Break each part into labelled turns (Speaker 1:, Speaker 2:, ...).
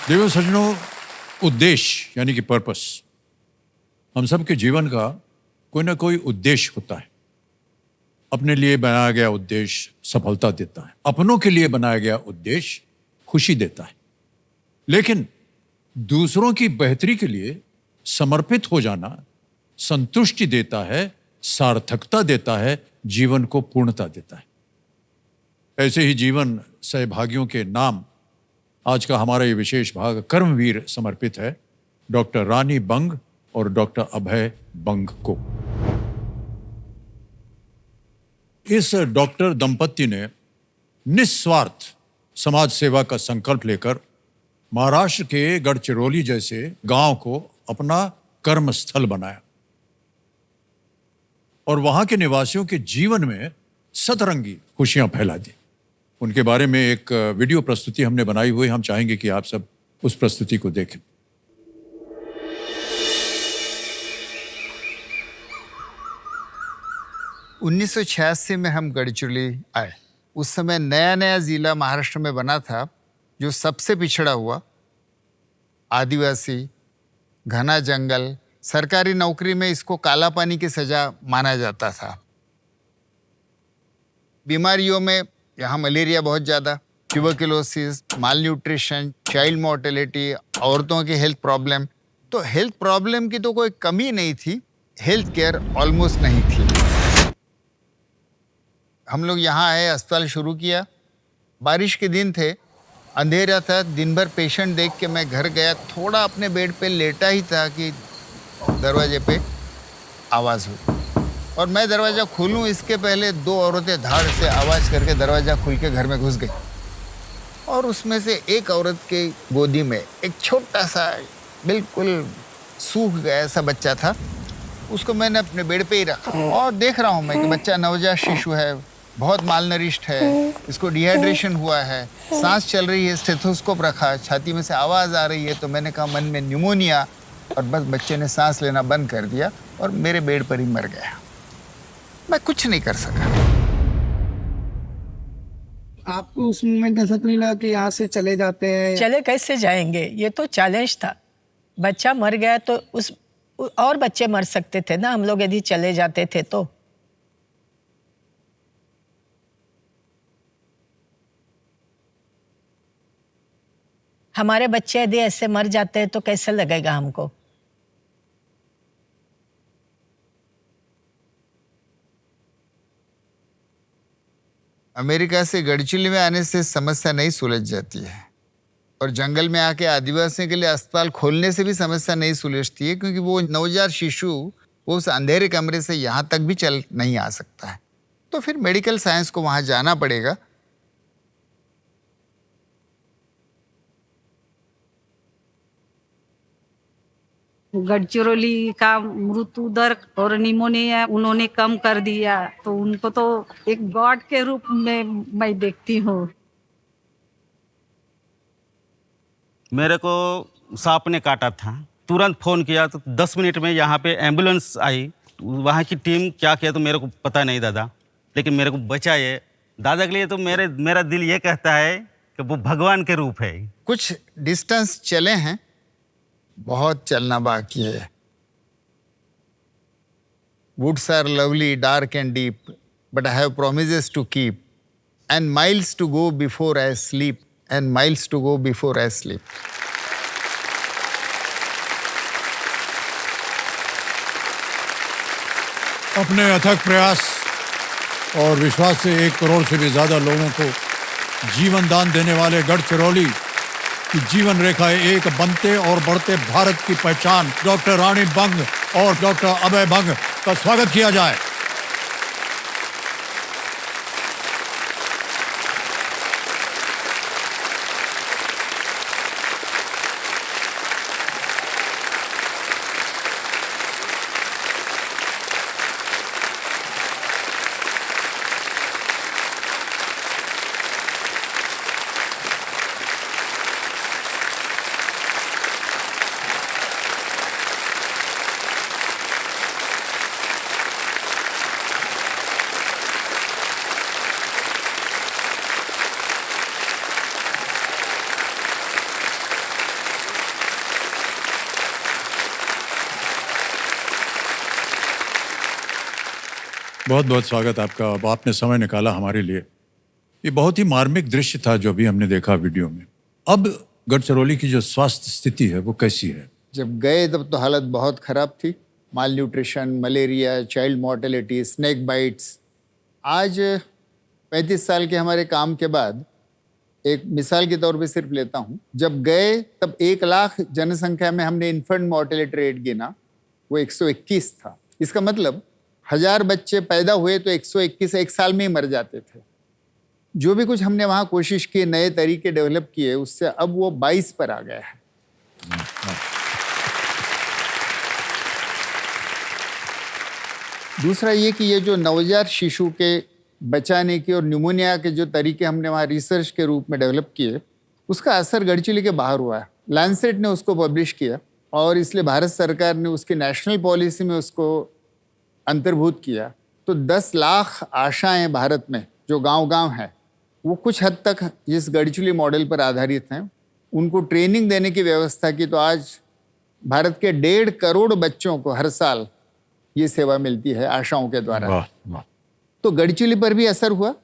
Speaker 1: देवो सज्जनों, उद्देश्य यानी कि पर्पस हम सब के जीवन का कोई ना कोई उद्देश्य होता है। अपने लिए बनाया गया उद्देश्य सफलता देता है, अपनों के लिए बनाया गया उद्देश्य खुशी देता है, लेकिन दूसरों की बेहतरी के लिए समर्पित हो जाना संतुष्टि देता है, सार्थकता देता है, जीवन को पूर्णता देता है। ऐसे ही जीवन सहभागियों के नाम आज का हमारा ये विशेष भाग कर्मवीर समर्पित है डॉक्टर रानी बंग और डॉक्टर अभय बंग को। इस डॉक्टर दंपति ने निस्वार्थ समाज सेवा का संकल्प लेकर महाराष्ट्र के गढ़चिरौली जैसे गांव को अपना कर्म स्थल बनाया और वहां के निवासियों के जीवन में सतरंगी खुशियां फैला दी। उनके बारे में एक वीडियो प्रस्तुति हमने बनाई हुई, हम चाहेंगे कि आप सब उस प्रस्तुति को देखें।
Speaker 2: उन्नीस में हम गढ़चिरौली आए। उस समय नया नया जिला महाराष्ट्र में बना था जो सबसे पिछड़ा हुआ, आदिवासी, घना जंगल, सरकारी नौकरी में इसको काला पानी की सजा माना जाता था। बीमारियों में यहाँ मलेरिया बहुत ज़्यादा, ट्यूबरकुलोसिस, माल न्यूट्रिशन, चाइल्ड मोर्टेलिटी, औरतों की हेल्थ प्रॉब्लम। तो हेल्थ प्रॉब्लम की तो कोई कमी नहीं थी, हेल्थ केयर ऑलमोस्ट नहीं थी। हम लोग यहाँ आए, अस्पताल शुरू किया। बारिश के दिन थे, अंधेरा था, दिन भर पेशेंट देख के मैं घर गया। थोड़ा अपने बेड पे लेटा ही था कि दरवाजे पे आवाज़ हुई और मैं दरवाज़ा खोलूं इसके पहले दो औरतें धाड़ से आवाज़ करके दरवाज़ा खुल के घर में घुस गई और उसमें से एक औरत के गोदी में एक छोटा सा बिल्कुल सूख गया ऐसा बच्चा था। उसको मैंने अपने बेड पे ही रखा और देख रहा हूँ मैं कि बच्चा नवजात शिशु है, बहुत मालनरिश्ड है, इसको डिहाइड्रेशन हुआ है, सांस चल रही है, स्टेथोस्कोप रखा, छाती में से आवाज़ आ रही है। तो मैंने कहा मन में न्यूमोनिया, और बस बच्चे ने सांस लेना बंद कर दिया और मेरे बेड पर ही मर गया। मैं कुछ नहीं कर सका।
Speaker 3: आपको उस मोमेंट ऐसा तो नहीं लगा कि यहाँ से चले जाते हैं?
Speaker 4: चले कैसे जाएंगे, ये तो चैलेंज था। बच्चा मर गया तो उस और बच्चे मर सकते थे ना, हम लोग यदि चले जाते थे तो। हमारे बच्चे यदि ऐसे मर जाते हैं तो कैसे लगेगा हमको।
Speaker 2: अमेरिका से गढ़चिरौली में आने से समस्या नहीं सुलझ जाती है और जंगल में आके आदिवासियों के लिए अस्पताल खोलने से भी समस्या नहीं सुलझती है, क्योंकि वो नवजात शिशु वो उस अंधेरे कमरे से यहाँ तक भी चल नहीं आ सकता है। तो फिर मेडिकल साइंस को वहाँ जाना पड़ेगा।
Speaker 5: गढ़चिरौली का मृत्यु दर और निमोनिया उन्होंने कम कर दिया, तो उनको तो एक गॉड के रूप में मैं देखती हूँ।
Speaker 6: मेरे को सांप ने काटा था, तुरंत फ़ोन किया तो 10 मिनट में यहाँ पे एम्बुलेंस आई। वहाँ की टीम क्या किया तो मेरे को पता नहीं दादा, लेकिन मेरे को बचाए। दादा के लिए तो मेरा दिल ये कहता है कि वो भगवान के रूप है।
Speaker 2: कुछ डिस्टेंस चले हैं, बहुत चलना बाकी है। Woods are lovely, dark and deep, but I have promises to keep, and miles to go before I sleep, and miles to go before I sleep.
Speaker 1: अपने अथक प्रयास और विश्वास से 1 करोड़ से भी ज्यादा लोगों को जीवन दान देने वाले गढ़चिरौली की जीवन रेखा एक बनते और बढ़ते भारत की पहचान डॉक्टर रानी बंग और डॉक्टर अभय बंग का स्वागत किया जाए। बहुत बहुत स्वागत आपका। अब आपने समय निकाला हमारे लिए। ये बहुत ही मार्मिक दृश्य था जो अभी हमने देखा वीडियो में। अब गढ़चिरौली की जो स्वास्थ्य स्थिति है वो कैसी है?
Speaker 2: जब गए तब तो हालत बहुत ख़राब थी। Malnutrition, malaria, child mortality, snake bites. आज 35 साल के हमारे काम के बाद एक मिसाल के तौर पे सिर्फ लेता हूँ, जब गए तब 1 लाख जनसंख्या में हमने इन्फेंट मॉर्टेलिटी रेट गिना, वो 121 था। इसका मतलब 1000 बच्चे पैदा हुए तो 121 एक साल में ही मर जाते थे। जो भी कुछ हमने वहाँ कोशिश की, नए तरीके डेवलप किए, उससे अब वो 22 पर आ गया है। दूसरा ये कि ये जो नवजात शिशु के बचाने की और न्यूमोनिया के जो तरीके हमने वहाँ रिसर्च के रूप में डेवलप किए, उसका असर गढ़चिरौली के बाहर हुआ है। लैंसेट ने उसको पब्लिश किया और इसलिए भारत सरकार ने उसकी नेशनल पॉलिसी में उसको अंतर्भूत किया। तो 10 लाख आशाएं भारत में जो गांव-गांव हैं, वो कुछ हद तक इस गढ़चिरौली मॉडल पर आधारित हैं। उनको ट्रेनिंग देने की व्यवस्था की, तो आज भारत के 1.5 करोड़ बच्चों को हर साल ये सेवा मिलती है आशाओं के द्वारा।
Speaker 1: वाह वाह।
Speaker 2: तो गढ़चिरौली पर भी असर हुआ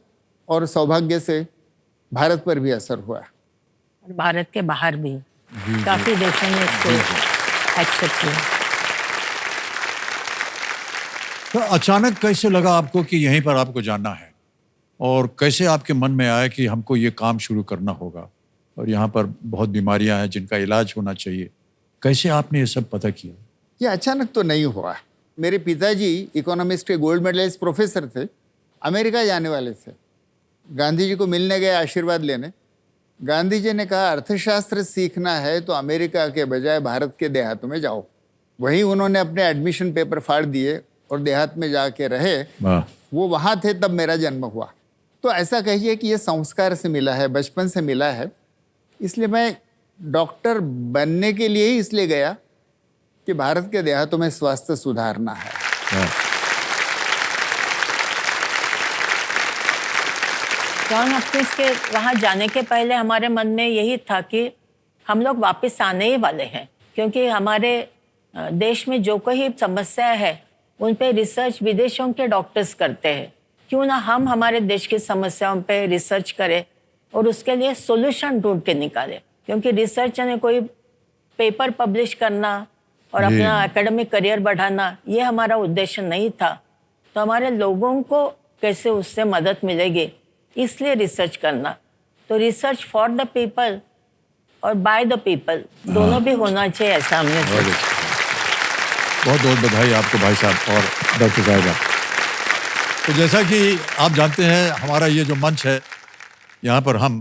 Speaker 2: और सौभाग्य से भारत पर भी असर हुआ।
Speaker 4: और भारत के बाहर भी काफी देशों ने इसको एक्सेप्ट किया।
Speaker 1: तो अचानक कैसे लगा आपको कि यहीं पर आपको जाना है, और कैसे आपके मन में आया कि हमको ये काम शुरू करना होगा और यहाँ पर बहुत बीमारियां हैं जिनका इलाज होना चाहिए? कैसे आपने ये सब पता किया?
Speaker 2: ये अचानक तो नहीं हुआ। मेरे पिताजी इकोनॉमिक्स के गोल्ड मेडलिस्ट प्रोफेसर थे, अमेरिका जाने वाले थे। गांधी जी को मिलने गए आशीर्वाद लेने। गांधी जी ने कहा अर्थशास्त्र सीखना है तो अमेरिका के बजाय भारत के देहातों में जाओ। वहीं उन्होंने अपने एडमिशन पेपर फाड़ दिए और देहात में जाके रहे।
Speaker 1: वाह।
Speaker 2: वो वहाँ थे तब मेरा जन्म हुआ। तो ऐसा कहिए कि ये संस्कार से मिला है, बचपन से मिला है। इसलिए मैं डॉक्टर बनने के लिए ही इसलिए गया कि भारत के देहातों में स्वास्थ्य सुधारना है।
Speaker 4: जॉन हॉपकिंस के वहाँ जाने के पहले हमारे मन में यही था कि हम लोग वापस आने ही वाले हैं, क्योंकि हमारे देश में जो कोई समस्या है उन पे रिसर्च विदेशों के डॉक्टर्स करते हैं। क्यों ना हम हमारे देश की समस्याओं पे रिसर्च करें और उसके लिए सॉल्यूशन ढूंढ के निकालें। क्योंकि रिसर्च ने कोई पेपर पब्लिश करना और अपना एकेडमिक करियर बढ़ाना, ये हमारा उद्देश्य नहीं था। तो हमारे लोगों को कैसे उससे मदद मिलेगी, इसलिए रिसर्च करना। तो रिसर्च फॉर द पीपल और बाय द पीपल दोनों भी होना चाहिए, ऐसा हमने सोचा।
Speaker 1: बहुत बहुत बधाई आपको भाई साहब और डॉक्टर साहिबा। तो जैसा कि आप जानते हैं, हमारा ये जो मंच है, यहाँ पर हम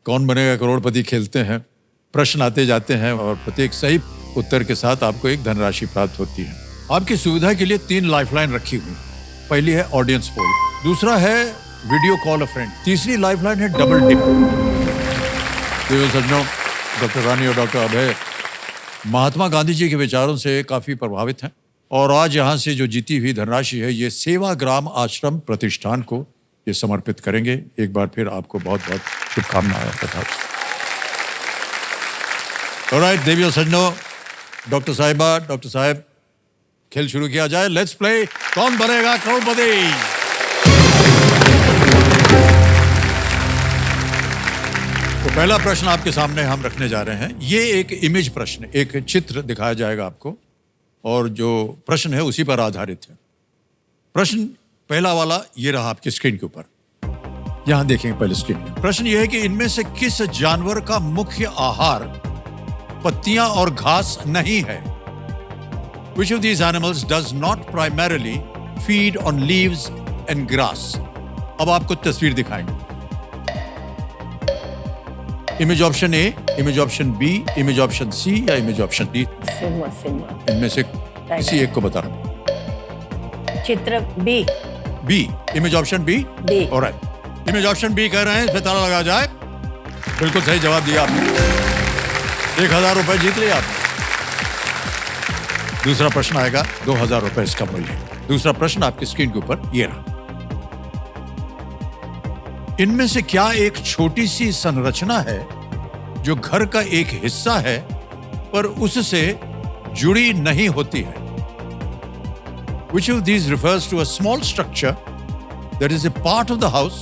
Speaker 1: कौन बनेगा करोड़पति खेलते हैं। प्रश्न आते जाते हैं और प्रत्येक सही उत्तर के साथ आपको एक धनराशि प्राप्त होती है। आपकी सुविधा के लिए 3 लाइफलाइन रखी हुई। पहली है ऑडियंस पोल, दूसरा है वीडियो कॉल अ फ्रेंड, तीसरी लाइफलाइन है डबल डिप। सज्जनों, डॉक्टर रानी और डॉक्टर अभय महात्मा गांधी जी के विचारों से काफी प्रभावित हैं और आज यहाँ से जो जीती हुई धनराशि है ये सेवाग्राम आश्रम प्रतिष्ठान को ये समर्पित करेंगे। एक बार फिर आपको बहुत बहुत शुभकामनाएं तथा ऑलराइट देवियों सज्जनों, डॉक्टर साहिबा, डॉक्टर साहब, खेल शुरू किया जाए। लेट्स प्ले कौन बनेगा करोड़पति। तो पहला प्रश्न आपके सामने हम रखने जा रहे हैं। ये एक इमेज प्रश्न, एक चित्र दिखाया जाएगा आपको और जो प्रश्न है उसी पर आधारित है। प्रश्न पहला वाला ये रहा आपकी स्क्रीन के ऊपर, यहां देखेंगे पहले स्क्रीन में। प्रश्न ये है कि इनमें से किस जानवर का मुख्य आहार पत्तियां और घास नहीं है? Which of these animals does not primarily feed on leaves and grass? अब आपको तस्वीर दिखाएंगे। Image option A, image option B, image option C या इमेज ऑप्शन डी? इनमें से किसी एक को बताना।
Speaker 4: चित्र B.
Speaker 1: B, image option B.
Speaker 4: B.
Speaker 1: Alright, image option B कह रहे हैं, इसमें ताला लगा जाए। बिल्कुल सही जवाब दिया आपने, 1000 रुपए जीत लिया आपने। दूसरा प्रश्न आएगा, 2000 रुपए इसका मूल्य। दूसरा प्रश्न आपकी स्क्रीन के ऊपर ये रहा। इनमें से क्या एक छोटी सी संरचना है जो घर का एक हिस्सा है पर उससे जुड़ी नहीं होती है? Which of these refers to a small structure that is a part of the house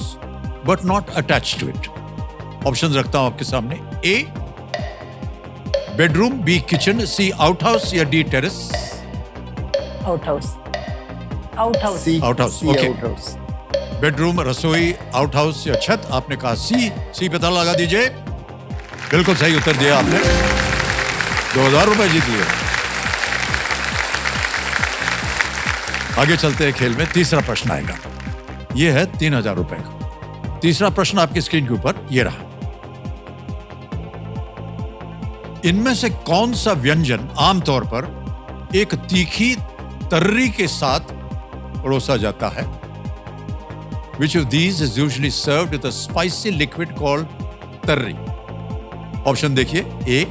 Speaker 1: but not attached to it? Options रखता हूं आपके सामने. A, bedroom, B, kitchen, C, outhouse या D, terrace?
Speaker 4: Outhouse, outhouse.
Speaker 2: सी
Speaker 1: Outhouse,
Speaker 2: सी
Speaker 1: okay.
Speaker 2: Outhouse.
Speaker 1: Bedroom, रसोई, outhouse या छत? आपने कहा सी। सी पे ताला लगा दीजिए। बिल्कुल सही उत्तर दिया आपने। 2000 रुपए जीत लिए। आगे चलते हैं खेल में। तीसरा प्रश्न आएगा, यह है 3000 रुपए का। तीसरा प्रश्न आपकी स्क्रीन के ऊपर यह रहा। इनमें से कौन सा व्यंजन आमतौर पर एक तीखी तर्री के साथ परोसा जाता है? Which of these is usually served with a spicy liquid called tarri? Option देखिए। ए,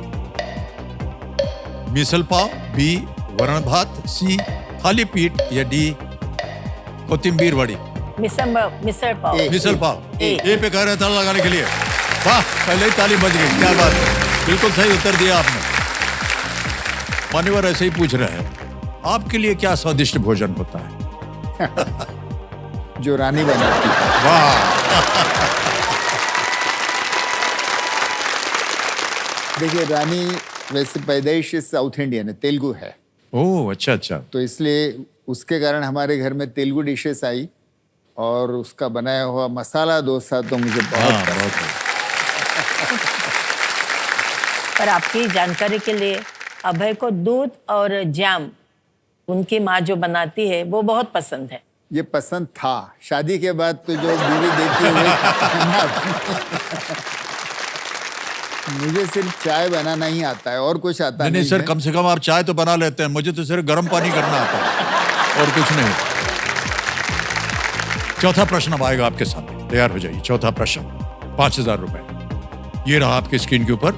Speaker 1: मिसल पाव, बी, वरण भात, सी, थाली पीठ या डी, कोथिंबीर वड़ी?
Speaker 4: मिसल पाव।
Speaker 1: मिसल पाव।
Speaker 4: ए।
Speaker 1: ए पे कह रहे हैं ताला लगाने के लिए। वाह, पहले ही ताली बज गई। क्या बात है, बिल्कुल सही उत्तर दिया आपने। मान्यवर ऐसे ही पूछ रहे हैं, आपके लिए क्या स्वादिष्ट भोजन होता है?
Speaker 2: जो रानी बनाती है।
Speaker 1: वाह,
Speaker 2: देखिए, रानी वैसे पैदाइश से साउथ इंडियन है, तेलुगु है,
Speaker 1: ओह अच्छा अच्छा।
Speaker 2: तो इसलिए उसके कारण हमारे घर में तेलुगु डिशेस आई और उसका बनाया हुआ मसाला डोसा तो मुझे बहुत
Speaker 1: हाँ,
Speaker 2: पसंद
Speaker 1: बहुत
Speaker 2: है।
Speaker 4: पर आपकी जानकारी के लिए अभय को दूध और जैम उनकी माँ जो बनाती है वो बहुत पसंद है।
Speaker 2: ये पसंद था, शादी के बाद तो जो बीवी देती है मुझे सिर्फ चाय बनाना ही आता है और कुछ आता
Speaker 1: नहीं
Speaker 2: नहीं
Speaker 1: सर,
Speaker 2: है।
Speaker 1: कम से कम आप चाय तो बना लेते हैं, मुझे तो सिर्फ गर्म पानी करना आता है और कुछ नहीं। चौथा प्रश्न अब आएगा आपके सामने, तैयार हो जाइए। चौथा प्रश्न 5000 रुपए, ये रहा आपकी स्क्रीन के ऊपर।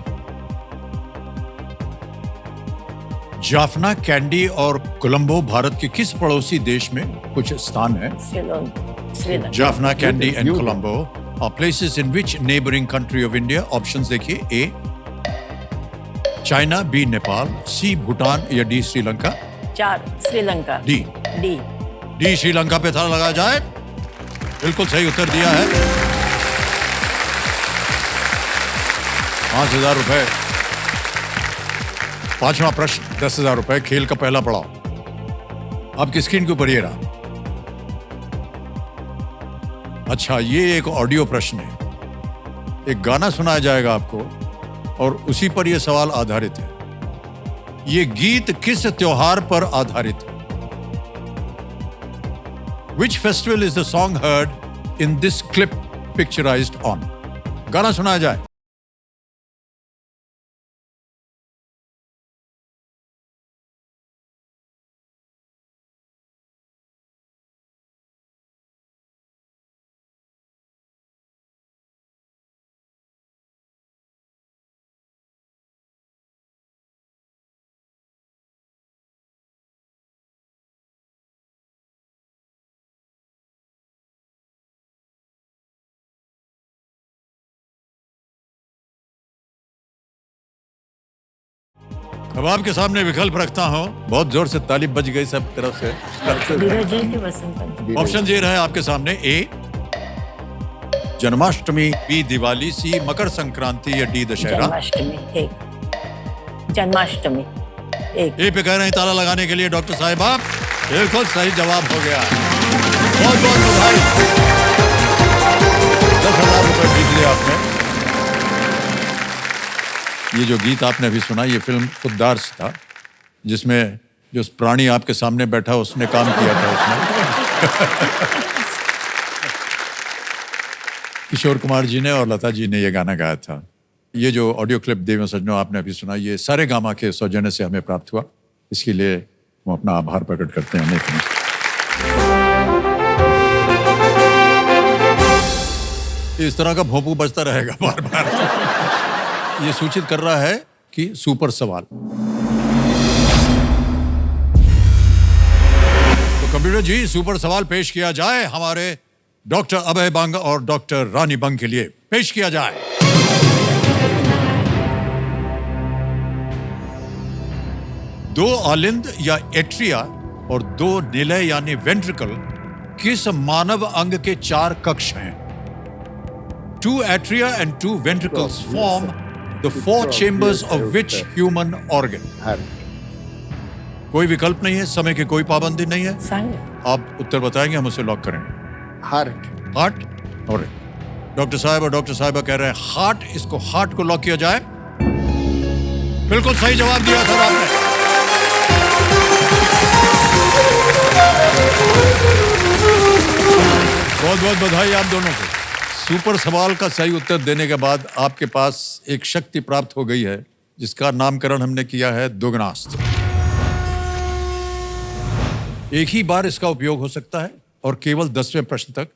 Speaker 1: जाफना, कैंडी और कोलंबो भारत के किस पड़ोसी देश में कुछ स्थान है?
Speaker 4: Sri Lanka.
Speaker 1: Jaffna, candy and Colombo are places in which neighboring country of India? Options देखिए। A, चाइना, बी, नेपाल, सी, भूटान या D, Sri Lanka?
Speaker 4: 4 Sri Lanka.
Speaker 1: D.
Speaker 4: D.
Speaker 1: D Sri Lanka पे ताला लगाया जाए। बिल्कुल सही उत्तर दिया है। 5000 रुपए। पांचवा प्रश्न 10,000 रुपए, खेल का पहला पड़ाव आपकी स्क्रीन के ऊपर ये रहा। अच्छा, ये एक ऑडियो प्रश्न है। एक गाना सुनाया जाएगा आपको और उसी पर यह सवाल आधारित है। ये गीत किस त्योहार पर आधारित है? Which festival is the song heard in this clip picturized on? गाना सुनाया जाए। अब आपके सामने विकल्प रखता हूं। बहुत जोर से ताली बज गई सब तरफ से।
Speaker 4: धीरज जी की वसंत पंचमी।
Speaker 1: ऑप्शन ये रहे आपके सामने। ए, जन्माष्टमी, बी, दिवाली, सी, मकर संक्रांति या डी, दशहरा?
Speaker 4: जन्माष्टमी। एक जन्माष्टमी। एक।
Speaker 1: ए पे कह रहे हैं ताला लगाने के लिए डॉक्टर साहिबा। बिल्कुल सही जवाब हो गया। बहुत बहुत बधाई। 10,000 रुपए जीत लिया आपने। ये जो गीत आपने अभी सुना, ये फिल्म खुददार था, जिसमें जो प्राणी आपके सामने बैठा उसने काम किया था उसमें। किशोर कुमार जी ने और लता जी ने ये गाना गाया था। ये जो ऑडियो क्लिप देवियों सज्जनों आपने अभी सुना, ये सारे गामा के सौजन्य से हमें प्राप्त हुआ। इसके लिए हम अपना आभार प्रकट करते हैं। इस तरह का भोंपू बजता रहेगा बार बार। ये सूचित कर रहा है कि सुपर सवाल। तो कंप्यूटर जी, सुपर सवाल पेश किया जाए हमारे डॉक्टर अभय बंग और डॉक्टर रानी बंग के लिए। पेश किया जाए। दो आलिंद या एट्रिया और 2 निलय यानी वेंट्रिकल किस मानव अंग के 4 कक्ष हैं? 2 atria and 2 ventricles form the 4 chambers of which human organ? कोई विकल्प नहीं है, समय की कोई पाबंदी नहीं है।
Speaker 4: साइड
Speaker 1: आप उत्तर बताएंगे, हम उसे लॉक करेंगे।
Speaker 2: हार्ट।
Speaker 1: हार्ट और डॉक्टर साहब और डॉक्टर साहिबा कह रहे हैं हार्ट, इसको हार्ट को लॉक किया जाए। बिल्कुल सही जवाब दिया सर आपने। बहुत बहुत बधाई आप दोनों को। सुपर सवाल का सही उत्तर देने के बाद आपके पास एक शक्ति प्राप्त हो गई है जिसका नामकरण हमने किया है दुगनास्त्र। एक ही बार इसका उपयोग हो सकता है और केवल 10वें प्रश्न तक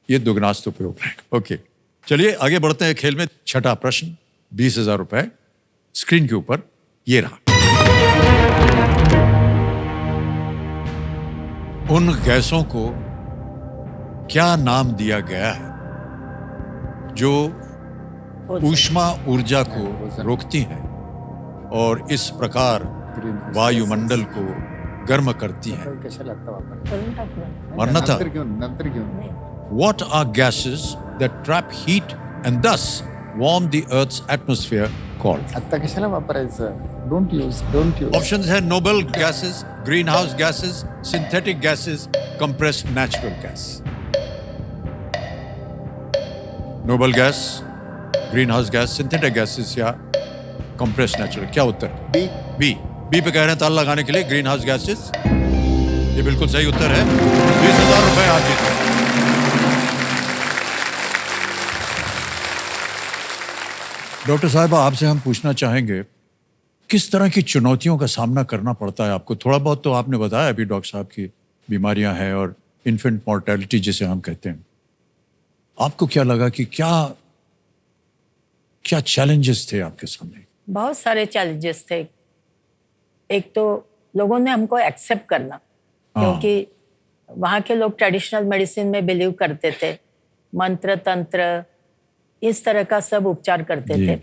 Speaker 1: ये दुगनास्त्र उपयोग रहेगा। ओके, चलिए आगे बढ़ते हैं खेल में। छठा प्रश्न, 20,000 रुपए स्क्रीन के ऊपर ये रहा। उन गैसों को क्या नाम दिया गया है जो ऊष्मा ऊर्जा को रोकती हैं और इस प्रकार वायुमंडल को गर्म करती हैं? वरना था
Speaker 2: नंतर क्यों?
Speaker 1: What are gases that trap heat and thus warm the Earth's atmosphere called?
Speaker 2: आता कशाला वापरायचं? Don't use.
Speaker 1: Options है noble gases, greenhouse gases, synthetic gases, compressed natural gas. Noble gas, greenhouse gas, synthetic gases या compressed natural, क्या उत्तर?
Speaker 2: B.
Speaker 1: B पे कह रहे हैं ताला लगाने के लिए ग्रीनहाउस गैसेस। ये बिल्कुल सही उत्तर है। 20,000 रुपए आप जीते। डॉक्टर साहिबा, आपसे हम पूछना चाहेंगे किस तरह की चुनौतियों का सामना करना पड़ता है आपको? थोड़ा बहुत तो आपने बताया अभी डॉक्टर साहब की बीमारियां हैं और इन्फेंट मॉर्टेलिटी जिसे हम कहते हैं। आपको क्या लगा कि क्या चैलेंजेस थे आपके सामने?
Speaker 4: बहुत सारे चैलेंजेस थे। एक तो लोगों ने हमको एक्सेप्ट करना, क्योंकि वहाँ के लोग ट्रेडिशनल मेडिसिन में बिलीव करते थे, मंत्र तंत्र इस तरह का सब उपचार करते थे।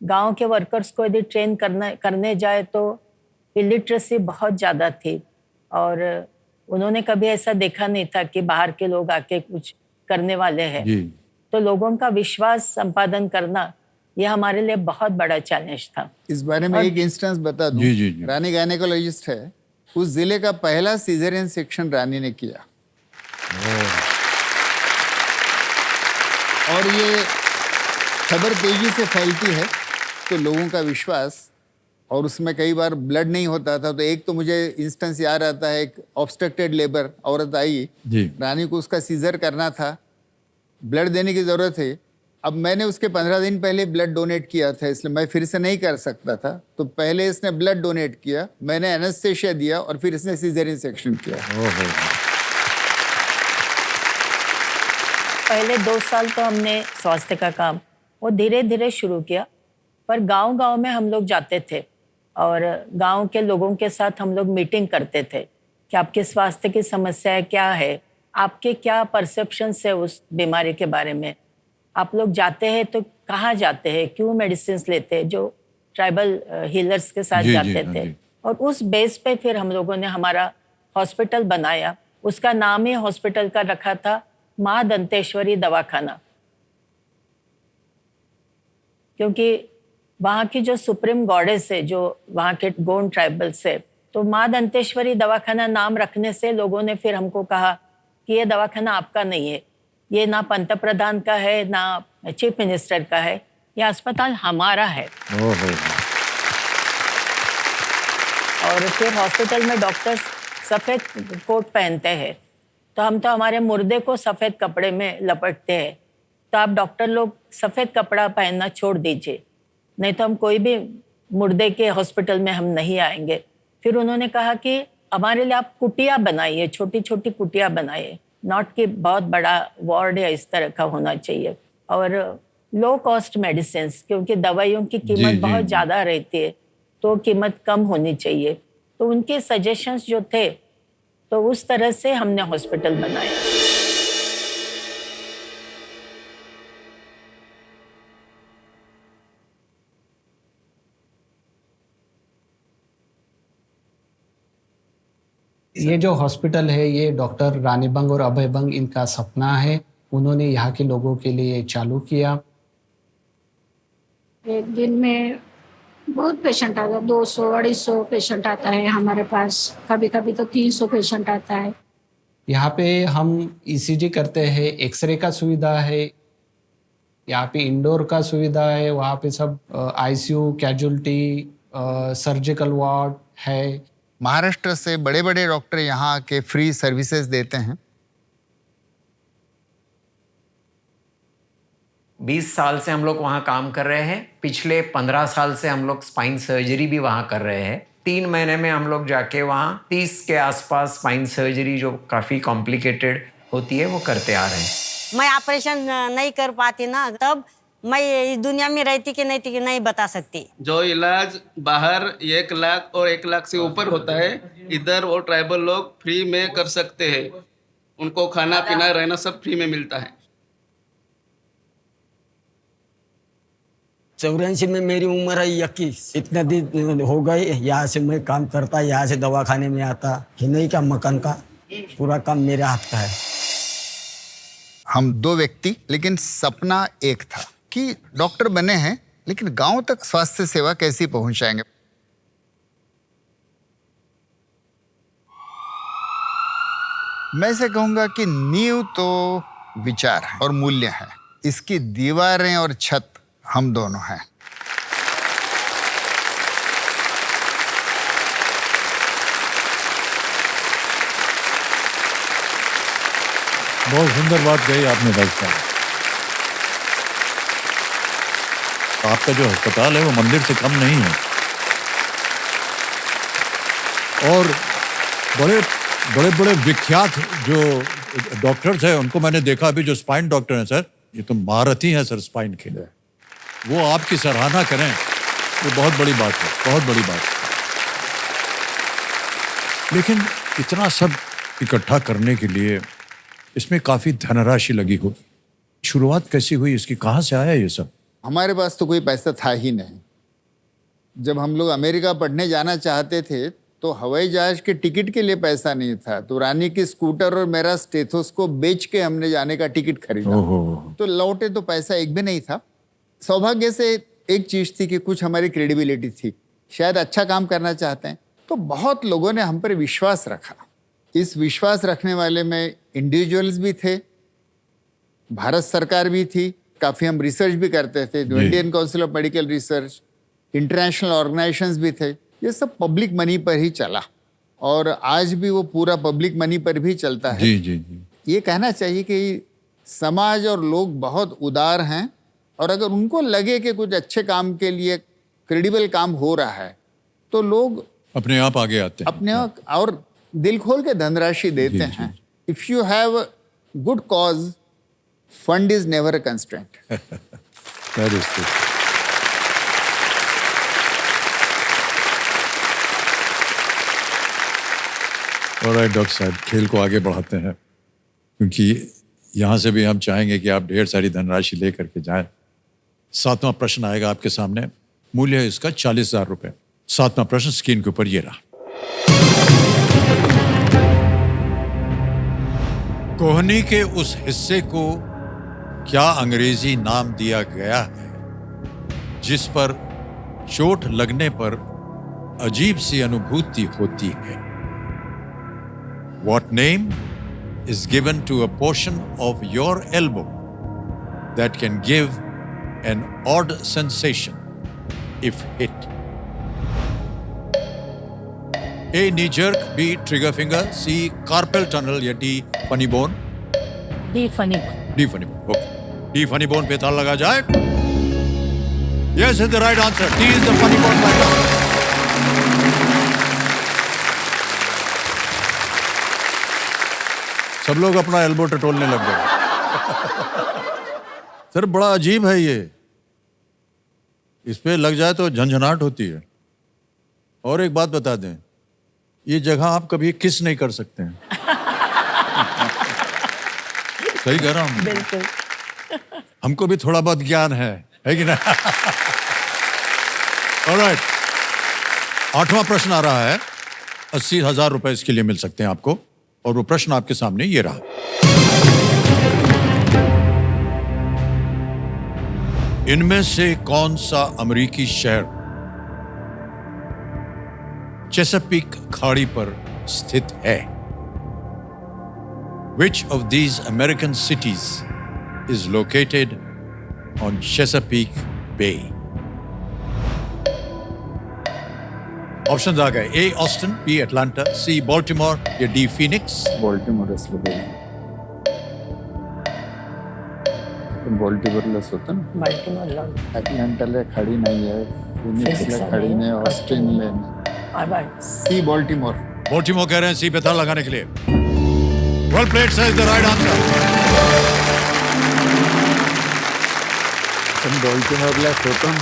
Speaker 4: गांव के वर्कर्स को यदि ट्रेन करने जाए तो इलिटरेसी बहुत ज़्यादा थी और उन्होंने कभी ऐसा देखा नहीं था कि बाहर के लोग आके कुछ करने वाले हैं। तो लोगों का विश्वास संपादन करना यह हमारे लिए बहुत बड़ा चैलेंज था।
Speaker 2: इस बारे में एक इंस्टेंस बता दूं।
Speaker 1: जी।
Speaker 2: रानी गायनेकोलॉजिस्ट है, उस जिले का पहला सीजरियन सेक्शन रानी ने किया। और ये खबर तेजी से फैलती है तो लोगों का विश्वास, और उसमें कई बार ब्लड नहीं होता था। तो एक तो मुझे इंस्टेंस याद आता है, एक ऑब्स्ट्रक्टेड लेबर औरत आई, रानी को उसका सीजर करना था, ब्लड देने की ज़रूरत है। अब मैंने उसके 15 दिन पहले ब्लड डोनेट किया था, इसलिए मैं फिर से नहीं कर सकता था। तो पहले इसने ब्लड डोनेट किया, मैंने एनेस्थेशिया दिया और फिर इसने सीजरियन सेक्शन किया।
Speaker 4: पहले 2 साल तो हमने स्वास्थ्य का काम वो धीरे धीरे शुरू किया, पर गांव-गांव में हम लोग जाते थे और गांव के लोगों के साथ हम लोग मीटिंग करते थे कि आपके स्वास्थ्य की समस्या क्या है, आपके क्या परसेप्शंस है उस बीमारी के बारे में, आप लोग जाते हैं तो कहाँ जाते हैं, क्यों मेडिसिन लेते हैं, जो ट्राइबल हीलर्स के साथ जाते थे। और उस बेस पे फिर हम लोगों ने हमारा हॉस्पिटल बनाया। उसका नाम ही हॉस्पिटल का रखा था माँ दंतेश्वरी दवाखाना, क्योंकि वहाँ की जो सुप्रीम गॉडेस है, जो वहाँ के गोंड ट्राइबल्स है, तो माँ दंतेश्वरी दवाखाना नाम रखने से लोगों ने फिर हमको कहा कि ये दवाखाना आपका नहीं है, ये ना पंत प्रधान का है ना चीफ मिनिस्टर का है, ये अस्पताल हमारा है। और फिर हॉस्पिटल में डॉक्टर्स सफ़ेद कोट पहनते हैं, तो हम तो हमारे मुर्दे को सफ़ेद कपड़े में लपेटते हैं, तो आप डॉक्टर लोग सफ़ेद कपड़ा पहनना छोड़ दीजिए, नहीं तो हम कोई भी मुर्दे के हॉस्पिटल में हम नहीं आएंगे। फिर उन्होंने कहा कि हमारे लिए आप कुटिया बनाइए, छोटी छोटी कुटिया बनाइए, नॉट कि बहुत बड़ा वार्ड या इस तरह का होना चाहिए। और लो कॉस्ट मेडिसिन, क्योंकि दवाइयों की कीमत बहुत ज़्यादा रहती है, तो कीमत कम होनी चाहिए। तो उनके सजेशंस जो थे, तो उस तरह से हमने हॉस्पिटल बनाया।
Speaker 3: ये जो हॉस्पिटल है ये डॉक्टर रानी बंग और अभय बंग इनका सपना है। उन्होंने यहाँ के लोगों के लिए चालू किया।
Speaker 7: एक दिन में बहुत पेशेंट आता है, 200-250 पेशेंट आता है हमारे पास, कभी कभी तो 300 पेशेंट आता है।
Speaker 3: यहाँ पे हम ईसीजी करते हैं, एक्सरे का सुविधा है, यहाँ पे इंडोर का सुविधा है, वहाँ पे सब आईसीयू, कैजुअलिटी, सर्जिकल वार्ड है।
Speaker 2: महाराष्ट्र से बड़े बड़े डॉक्टर यहाँ आके फ्री सर्विसेज देते हैं।
Speaker 8: 20 साल से हम लोग वहाँ काम कर रहे हैं। पिछले 15 साल से हम लोग स्पाइन सर्जरी भी वहाँ कर रहे हैं। 3 महीने में हम लोग जाके वहाँ 30 के आसपास स्पाइन सर्जरी जो काफ़ी कॉम्प्लिकेटेड होती है वो करते आ रहे हैं।
Speaker 9: मैं ऑपरेशन नहीं कर पाती ना, तब मैं इस दुनिया में रहती कि नहीं बता सकती।
Speaker 10: जो इलाज बाहर 1 लाख और 1 लाख से ऊपर होता है, इधर वो ट्राइबल लोग फ्री में कर सकते हैं। उनको खाना पीना रहना सब फ्री में मिलता है।
Speaker 11: 84 में मेरी उम्र है 21। इतने दिन हो गए यहाँ से मैं काम करता, यहाँ से दवाखाने में आता कि नहीं का मकान का पूरा काम मेरे हाथ का है।
Speaker 2: हम 2 व्यक्ति, लेकिन सपना एक था कि डॉक्टर बने हैं, लेकिन गांव तक स्वास्थ्य सेवा कैसी पहुंचाएंगे। मैं से कहूंगा कि नींव तो विचार है और मूल्य है, इसकी दीवारें और छत हम दोनों हैं।
Speaker 1: बहुत सुंदर बात कही आपने भाई साहब। आपका जो अस्पताल है वो मंदिर से कम नहीं है। और बड़े बड़े बड़े विख्यात जो डॉक्टर्स हैं उनको मैंने देखा। अभी जो स्पाइन डॉक्टर हैं सर, ये तो महारथी हैं सर स्पाइन के लिए। वो आपकी सराहना करें, वो बहुत बड़ी बात है, बहुत बड़ी बात है। लेकिन इतना सब इकट्ठा करने के लिए इसमें काफ़ी धनराशि लगी होगी। शुरुआत कैसी हुई इसकी, कहाँ से आया ये सब?
Speaker 2: हमारे पास तो कोई पैसा था ही नहीं। जब हम लोग अमेरिका पढ़ने जाना चाहते थे तो हवाई जहाज के टिकट के लिए पैसा नहीं था, तो रानी की स्कूटर और मेरा स्टेथोस्कोप बेच के हमने जाने का टिकट खरीदा। तो लौटे तो पैसा एक भी नहीं था। सौभाग्य से एक चीज़ थी कि कुछ हमारी क्रेडिबिलिटी थी, शायद अच्छा काम करना चाहते हैं, तो बहुत लोगों ने हम पर विश्वास रखा। इस विश्वास रखने वाले में इंडिविजुअल्स भी थे, भारत सरकार भी थी, काफ़ी हम रिसर्च भी करते थे, Indian council of medical research, international organisations भी थे। ये सब पब्लिक मनी पर ही चला और आज भी वो पूरा पब्लिक मनी पर भी चलता है।
Speaker 1: जी जी जी।
Speaker 2: ये कहना चाहिए कि समाज और लोग बहुत उदार हैं और अगर उनको लगे कि कुछ अच्छे काम के लिए क्रेडिबल काम हो रहा है तो लोग
Speaker 1: अपने आप आगे आते हैं,
Speaker 2: अपने आप और दिल खोल के धनराशि देते हैं। If you have good cause, fund is never a constraint.
Speaker 1: That is true. Alright doctor साहब, खेल को आगे बढ़ाते हैं क्योंकि यहाँ से भी हम चाहेंगे कि आप ढेर सारी धनराशि लेकर के जाएं। 7वां प्रश्न आएगा आपके सामने, मूल्य है इसका 40,000 रुपये। 7वां प्रश्न स्क्रीन के ऊपर ये रहा। कोहनी के उस हिस्से को क्या अंग्रेजी नाम दिया गया है जिस पर चोट लगने पर अजीब सी अनुभूति होती है? What name is given to a portion of your elbow that can give an odd sensation if hit? A. Knee jerk, B. Trigger finger, C. Carpal tunnel या D. Funny bone?
Speaker 4: D funny bone.
Speaker 1: D. Funny bone. Okay. D. Funny bone पे ताला लगा जाए। Yes is the right answer. D is the funny bone by now. सब लोग अपना elbow टटोलने लग गए। सर बड़ा अजीब है ये, इस पे लग जाए तो झंझनाहट होती है। और एक बात बता दें, ये जगह आप कभी किस नहीं कर सकते हैं। सही कह रहा हूं?
Speaker 4: बिल्कुल।
Speaker 1: हमको भी थोड़ा बहुत ज्ञान है कि ना? ऑलराइट, 8वां प्रश्न आ रहा है। 80,000 रुपए इसके लिए मिल सकते हैं आपको। और वो प्रश्न आपके सामने ये रहा। इनमें से कौन सा अमेरिकी शहर चेसापीक खाड़ी पर स्थित है? Which of these American cities is located on Chesapeake Bay? Options आ गए। A. Austin, B. Atlanta, C. Baltimore या D. फीनिक्स।
Speaker 2: बॉल्टिमोरच बॉल्टिमोरलाच होतं ना।
Speaker 4: बाल्टीमोरला
Speaker 2: अटलांटाला खड़ी नहीं है, फिनिक्सला खड़ी नहीं, ऑस्टिन में नहीं। सी बॉल्टिमोर।
Speaker 1: बॉल्टिमोर कह रहे हैं, C पे था लगाने के लिए। Well played, sir, is the right answer.
Speaker 2: बॉल्टिमोरलाच होतं,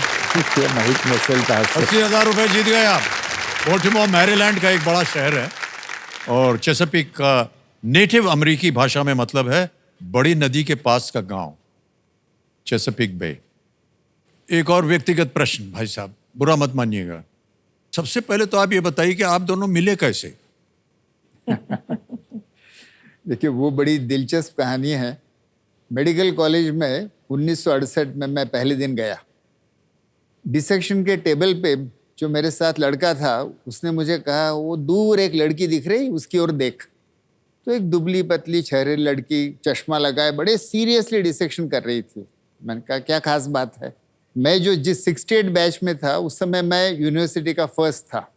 Speaker 2: ते माहित नसेल तर असं।
Speaker 1: 80,000 रुपए जीत गए आप। बॉल्टिमोर मैरीलैंड का एक बड़ा शहर है और चेसापीक का नेटिव अमेरिकी भाषा में मतलब है बड़ी नदी के पास का गांव, चेसापीक बे। एक और व्यक्तिगत प्रश्न भाई साहब, बुरा मत मानिएगा। सबसे पहले तो आप ये बताइए कि आप दोनों मिले कैसे?
Speaker 2: देखिए, वो बड़ी दिलचस्प कहानी है। मेडिकल कॉलेज में 1968 में मैं पहले दिन गया। डिसेक्शन के टेबल पे जो मेरे साथ लड़का था, उसने मुझे कहा, वो दूर एक लड़की दिख रही, उसकी ओर देख। तो एक दुबली पतली चेहरे लड़की, चश्मा लगाए, बड़े सीरियसली डिसेक्शन कर रही थी। मैंने कहा, क्या खास बात है? मैं जिस 68 बैच में था, उस समय मैं यूनिवर्सिटी का फर्स्ट था।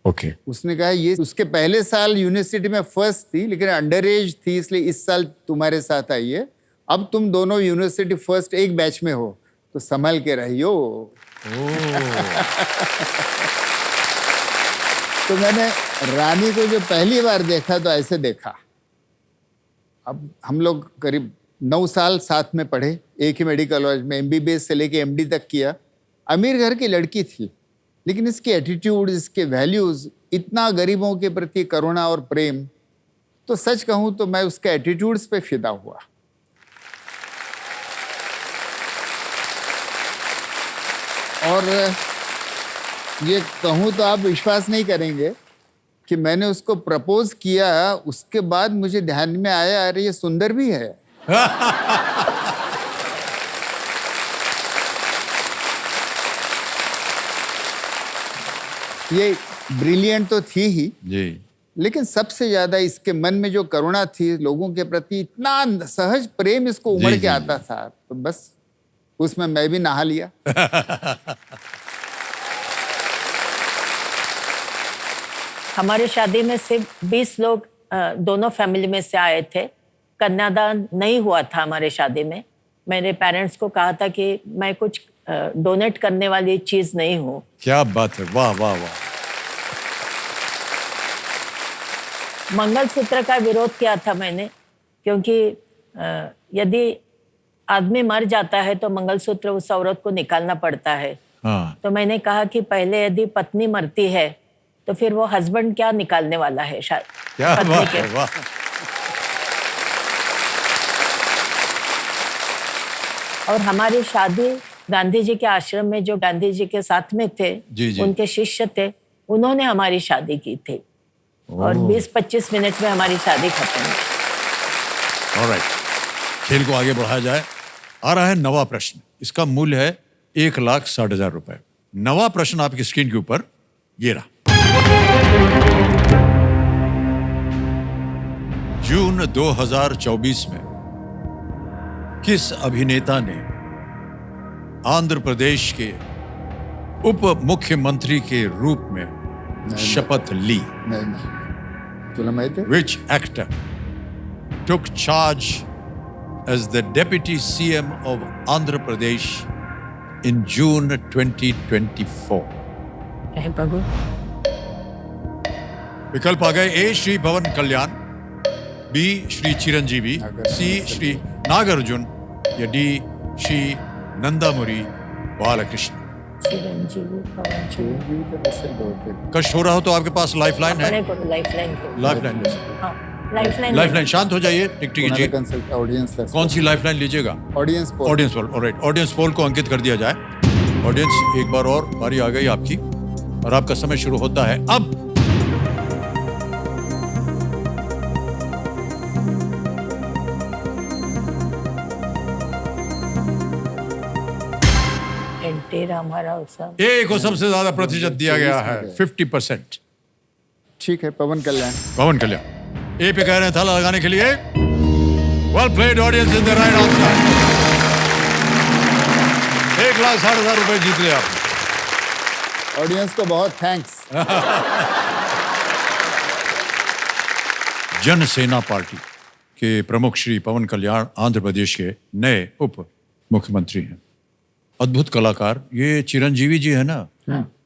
Speaker 1: ओके।
Speaker 2: उसने कहा, ये उसके पहले साल यूनिवर्सिटी में फर्स्ट थी, लेकिन अंडर एज थी, इसलिए इस साल तुम्हारे साथ आई है। अब तुम दोनों यूनिवर्सिटी फर्स्ट एक बैच में हो, तो संभल के रहियो। तो मैंने रानी को जो पहली बार देखा तो ऐसे देखा। अब हम लोग करीब 9 साल साथ में पढ़े, एक ही मेडिकल कॉलेज में, MBBS से लेके MD तक किया। अमीर घर की लड़की थी, लेकिन इसके एटीट्यूड, इसके वैल्यूज, इतना गरीबों के प्रति करुणा और प्रेम, तो सच कहूं तो मैं उसके एटीट्यूड्स पे फिदा हुआ। और ये कहूं तो आप विश्वास नहीं करेंगे कि मैंने उसको प्रपोज किया, उसके बाद मुझे ध्यान में आया, अरे ये सुंदर भी है। ये ब्रिलियंट तो थी ही
Speaker 1: जी,
Speaker 2: लेकिन सबसे ज्यादा इसके मन में जो करुणा थी लोगों के प्रति, इतना सहज प्रेम इसको उमड़ के आता था, तो बस उसमें मैं भी नहा लिया।
Speaker 4: हमारी शादी में सिर्फ 20 लोग दोनों फैमिली में से आए थे। कन्यादान नहीं हुआ था हमारे शादी में। मेरे पेरेंट्स को कहा था कि मैं कुछ डोनेट करने वाली चीज नहीं हूँ।
Speaker 1: क्या बात है, वाह वाह वाह।
Speaker 4: मंगलसूत्र का विरोध किया था मैंने, क्योंकि यदि आदमी मर जाता है तो मंगलसूत्र उस औरत को निकालना पड़ता है।
Speaker 1: हाँ।
Speaker 4: तो मैंने कहा कि पहले यदि पत्नी मरती है तो फिर वो हस्बैंड क्या निकालने वाला है शायद
Speaker 1: क्या
Speaker 4: पत्नी
Speaker 1: बात
Speaker 4: के।
Speaker 1: है, वाह।
Speaker 4: और हमारी शादी गांधी जी के आश्रम में, जो गांधी जी के साथ में थे,
Speaker 1: जी।
Speaker 4: उनके शिष्य थे, उन्होंने हमारी शादी की थी। और 20-25 मिनट में हमारी शादी खत्म हुई।
Speaker 1: ऑलराइट, खेल को आगे बढ़ाया जाए। आ रहा है नवा प्रश्न। इसका मूल्य है 1,60,000 रुपए। नवा प्रश्न आपकी स्क्रीन के ऊपर ये रहा। जून 2024 में किस अभिनेता ने आंध्र प्रदेश के उप मुख्यमंत्री के रूप में शपथ ली?
Speaker 2: नहीं, तुला माहिती है?
Speaker 1: Which actor took charge as the deputy CM of Andhra Pradesh in June 2024?
Speaker 4: हे प्रभु।
Speaker 1: विकल्प आ गए। A. श्री भवन कल्याण, B. श्री चिरंजीवी, C. श्री नागार्जुन या D. श्री नंदामुरी बालकृष्ण।
Speaker 4: चिरंजीवी पवन चंद्र।
Speaker 1: कष्ट हो रहा हो तो आपके पास लाइफलाइन है।
Speaker 4: लाइफलाइन
Speaker 1: लाइफलाइन ले सकते। लाइफलाइन शांत हो जाइए, टिक कीजिए। कौन सी लाइफलाइन लीजिएगा?
Speaker 2: Audience poll.
Speaker 1: Audience poll. Alright, audience poll को अंकित कर दिया जाए। ऑडियंस, एक बार और बारी आ गई आपकी और आपका समय शुरू होता है अब।
Speaker 4: एनटी रामाराव साहब।
Speaker 1: ए को सबसे ज्यादा प्रतिशत दिया गया है 50%।
Speaker 2: ठीक है, पवन कल्याण।
Speaker 1: पवन कल्याण ए पे कह रहे हैं थाला लगाने के लिए। Well played audience in the right answer. 1,60,000 रुपए जीत लिया आप।
Speaker 2: ऑडियंस को बहुत थैंक्स।
Speaker 1: जन सेना पार्टी के प्रमुख श्री पवन कल्याण आंध्र प्रदेश के नए उप मुख्यमंत्री हैं। अद्भुत कलाकार, ये चिरंजीवी जी है ना,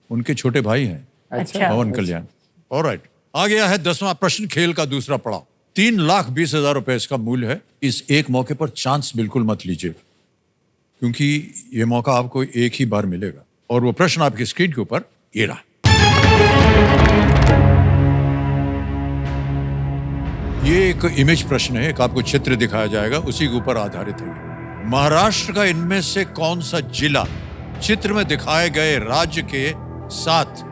Speaker 1: उनके छोटे भाई हैं।
Speaker 4: अच्छा।
Speaker 1: पवन कल्याण। ऑलराइट, आ गया है 10वां प्रश्न, खेल का दूसरा पड़ाव। 3,20,000 रुपए इसका मूल्य है। इस एक मौके पर चांस बिल्कुल मत लीजिए, क्योंकि ये मौका आपको एक ही बार मिलेगा। और वो प्रश्न आपकी स्क्रीन के ऊपर ये रहा। ये एक इमेज प्रश्न है, एक आपको चित्र दिखाया जाएगा, उसी के ऊपर आधारित है। महाराष्ट्र का इनमें से कौन सा जिला चित्र में दिखाए गए राज्य के साथ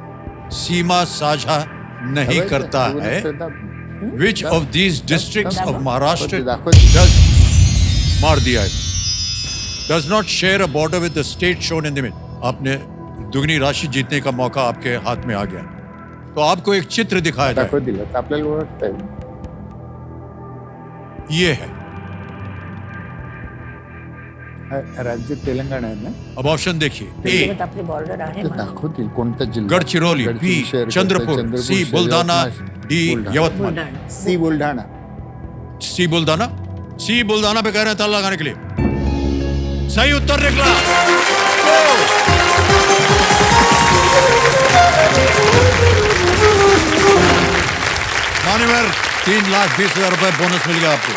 Speaker 1: सीमा साझा नहीं करता है? Which of these districts of Maharashtra मार दिया है, does not share a border with the state shown in the image? आपने दुगनी राशि जीतने का मौका आपके हाथ में आ गया। तो आपको एक चित्र दिखाया जाए,
Speaker 2: आपल्याला ओळखताय।
Speaker 1: ये है।
Speaker 2: राज्य तेलंगाना आहे ना?
Speaker 1: अब ऑप्शन देखिए। ए
Speaker 4: आपले बॉर्डर आहे
Speaker 2: ते दाखवतील कोणता जिल्हा?
Speaker 1: गडचिरोली, बी चंद्रपुर, सी बुलढाणा, डी यवतमाळ।
Speaker 2: सी बुलढाणा।
Speaker 1: सी बुलढाणा। सी बुलढाणा पे कह रहे हैं ताला लगाने के लिए। सही उत्तर निकला। मान्यवर 3,20,000 रुपए बोनस मिल गया आपको।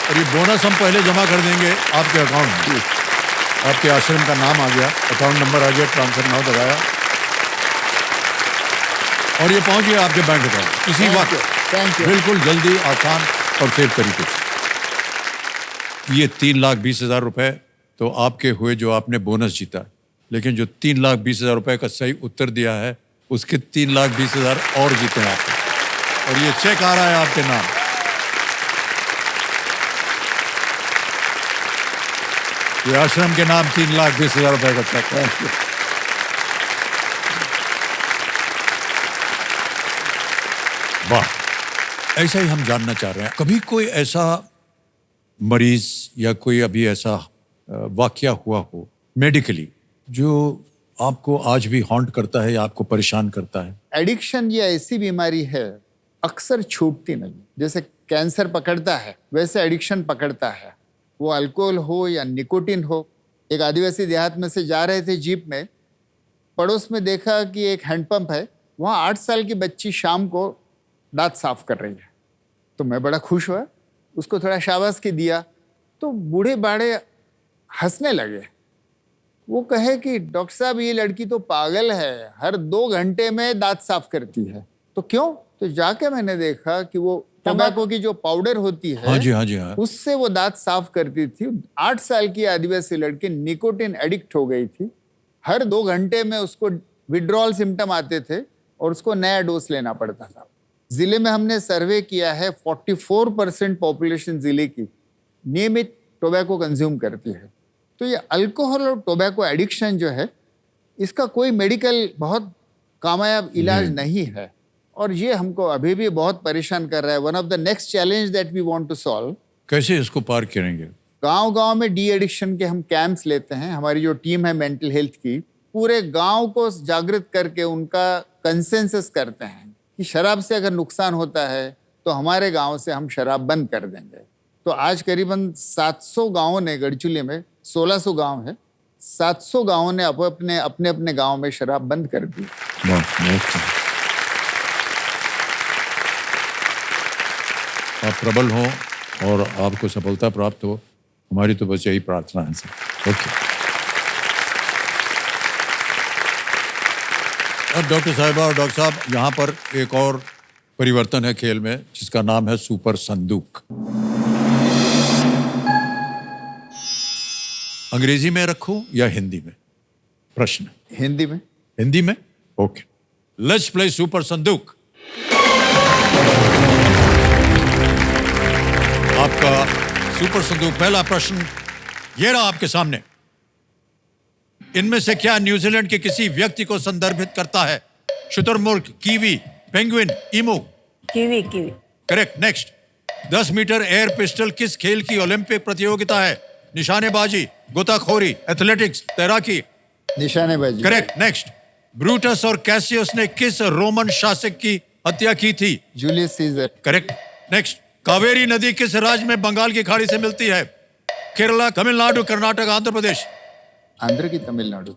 Speaker 1: और ये बोनस हम पहले जमा कर देंगे आपके अकाउंट में। आपके आश्रम का नाम आ गया, अकाउंट नंबर आ गया, ट्रांसफर नाउ दबाया और ये पहुंच गया आपके बैंक अकाउंट इसी वक्त। बिल्कुल जल्दी, आसान और सेफ तरीके से। ये 3,20,000 रुपए तो आपके हुए जो आपने बोनस जीता, लेकिन जो 3,20,000 रुपए का सही उत्तर दिया है उसके 3,20,000 और जीते हैं आपने। और ये चेक आ रहा है आपके नाम। ये आश्रम के नाम 3,20,000 रुपए का चेक है। वाह, ऐसा ही हम जानना चाह रहे हैं, कभी कोई ऐसा मरीज या कोई अभी ऐसा वाकया हुआ हो मेडिकली जो आपको आज भी हॉन्ट करता है या आपको परेशान करता है?
Speaker 2: एडिक्शन ये ऐसी बीमारी है अक्सर छूटती नहीं। जैसे कैंसर पकड़ता है वैसे एडिक्शन पकड़ता है, वो अल्कोहल हो या निकोटिन हो। एक आदिवासी देहात में से जा रहे थे जीप में, पड़ोस में देखा कि एक हैंडपंप है, वहाँ 8 साल की बच्ची शाम को दांत साफ कर रही है। तो मैं बड़ा खुश हुआ, उसको थोड़ा शाबाशी दिया, तो बूढ़े बाड़े हंसने लगे। वो कहे कि डॉक्टर साहब ये लड़की तो पागल है, हर 2 घंटे में दांत साफ करती है। तो क्यों? तो जाके मैंने देखा कि वो टोबैको की जो पाउडर होती है,
Speaker 1: हाँ जी, हाँ जी, हाँ।
Speaker 2: उससे वो दांत साफ करती थी। 8 साल की आदिवासी लड़की निकोटिन एडिक्ट हो गई थी। हर 2 घंटे में उसको विड्रॉल सिम्टम आते थे और उसको नया डोज लेना पड़ता था। जिले में हमने सर्वे किया है, 44% पॉपुलेशन जिले की नियमित टोबैको कंज्यूम करती है। तो ये अल्कोहल और टोबैको एडिक्शन जो है, इसका कोई मेडिकल बहुत कामयाब इलाज नहीं है और ये हमको अभी भी बहुत परेशान कर रहा है। One of the next challenge that we want to solve,
Speaker 1: कैसे इसको पार करेंगे?
Speaker 2: गांव-गांव में डी एडिक्शन के हम कैंप्स लेते हैं। हमारी जो टीम है मेंटल हेल्थ की, पूरे गांव को जागृत करके उनका कंसेंसस करते हैं कि शराब से अगर नुकसान होता है तो हमारे गांव से हम शराब बंद कर देंगे। तो आज करीबन 700 गांवों ने, गढ़चिली में 1600 गांव है, 700 गांवों ने अपने अपने गांव में शराब बंद कर दी।
Speaker 1: आप प्रबल हो और आपको सफलता प्राप्त हो, हमारी तो बस यही प्रार्थना है सर। ओके। अब डॉक्टर साहिबा और डॉक्टर साहब, यहाँ पर एक और परिवर्तन है खेल में जिसका नाम है सुपर संदूक। अंग्रेजी में रखूं या हिंदी में? प्रश्न
Speaker 2: हिंदी में।
Speaker 1: हिंदी में? ओके। लेट्स प्ले सुपर संदूक। आपका सुपर संदूक पहला प्रश्न ये रहा आपके सामने। इनमें से क्या न्यूजीलैंड के किसी व्यक्ति को संदर्भित करता है? शुतुरमुर्ग, kiwi, penguin, emu.
Speaker 4: Kiwi kiwi.
Speaker 1: Correct. Next. 10 metre air pistol किस खेल की ओलंपिक प्रतियोगिता है? निशानेबाजी, गोताखोरी, एथलेटिक्स, तैराकी।
Speaker 2: निशानेबाजी।
Speaker 1: करेक्ट। नेक्स्ट। ब्रूटस और कैसियस ने किस रोमन शासक की हत्या की थी?
Speaker 2: Julius Caesar.
Speaker 1: Correct. Next. Kaveri नदी किस राज्य में बंगाल की खाड़ी से मिलती है? केरला, तमिलनाडु, कर्नाटक, आंध्र प्रदेश।
Speaker 2: आंध्र की तमिलनाडु।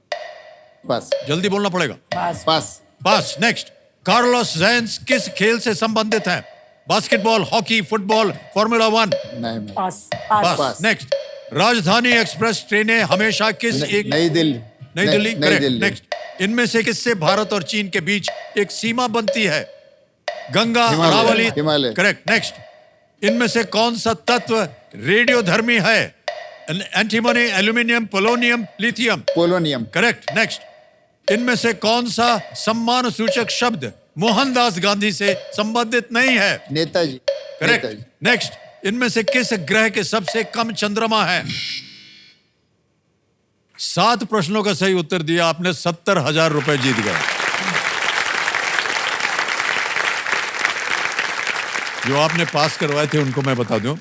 Speaker 2: पास।
Speaker 1: जल्दी बोलना पड़ेगा।
Speaker 4: पास।
Speaker 2: पास।
Speaker 1: पास। नेक्स्ट। कार्लोस सैंज किस खेल से संबंधित है? Basketball, hockey, football, formula 1।
Speaker 2: नहीं।
Speaker 4: पास।
Speaker 1: पास। नेक्स्ट। राजधानी एक्सप्रेस ट्रेनें हमेशा किस एक
Speaker 2: नई दिल्ली।
Speaker 1: नई दिल्ली।
Speaker 2: नई
Speaker 1: करेक्ट।
Speaker 2: दिल्ली।
Speaker 1: नेक्स्ट। इनमें से किससे भारत और चीन के बीच एक सीमा बनती है? गंगा,
Speaker 2: हिमालय।
Speaker 1: अरावली।
Speaker 2: हिमालय।
Speaker 1: करेक्ट। नेक्स्ट। इनमें से कौन सा तत्व रेडियोधर्मी है? Antimony, aluminium, polonium, lithium.
Speaker 2: Polonium.
Speaker 1: Correct. Next. इनमें से कौन सा सम्मान सूचक शब्द मोहनदास गांधी से संबंधित नहीं है?
Speaker 2: नेताजी।
Speaker 1: करेक्ट।
Speaker 2: नेताजी।
Speaker 1: नेक्स्ट। इनमें से किस ग्रह के सबसे कम चंद्रमा है? 7 प्रश्नों का सही उत्तर दिया आपने, 70,000 रुपए जीत गए। जो आपने पास करवाए थे उनको मैं बता दूं।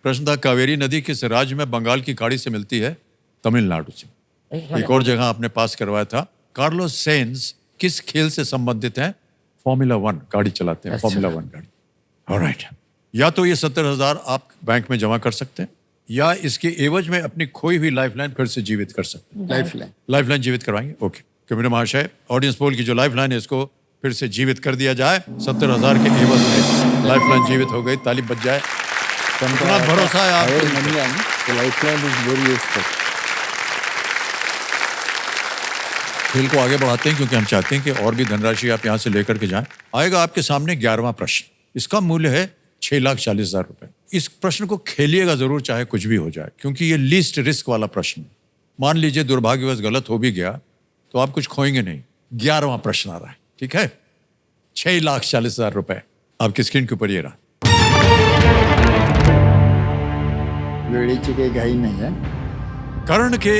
Speaker 1: प्रश्न था कावेरी नदी किस राज्य में बंगाल की खाड़ी से मिलती है? तमिलनाडु से। एक और जगह आपने पास करवाया था, कार्लोस सेंज किस खेल से संबंधित है? फॉर्मूला 1 गाड़ी चलाते हैं। फॉर्मूला 1 गाड़ी। ऑलराइट। या तो ये 70,000 आप बैंक में जमा कर सकते हैं, या इसके एवज में अपनी खोई हुई लाइफलाइन फिर से जीवित कर सकते हैं। लाइफलाइन जीवित करवाएंगे। ओके। कमिश्नर महाशय, ऑडियंस पोल की जो लाइफलाइन है इसको फिर से जीवित कर दिया जाए। 70,000 के एवज में लाइफलाइन जीवित हो गई। ताली बज जाए। इतना भरोसा है आपको।
Speaker 2: Lifeline is very useful.
Speaker 1: खेल को आगे बढ़ाते हैं क्योंकि हम चाहते हैं कि और भी धनराशि आप यहाँ से लेकर के जाएं। आएगा आपके सामने 11वां प्रश्न। इसका मूल्य है 6,40,000 रुपए। इस प्रश्न को खेलिएगा जरूर, चाहे कुछ भी हो जाए, क्योंकि ये लीस्ट रिस्क वाला प्रश्न है। मान लीजिए दुर्भाग्यवश गलत हो भी गया तो आप कुछ खोएंगे नहीं। 11वां प्रश्न आ रहा है, ठीक है? 6,40,000 रुपए आपकी स्क्रीन के ऊपर ये रहा।
Speaker 2: वेळीची काही घाई नहीं है।
Speaker 1: कर्ण के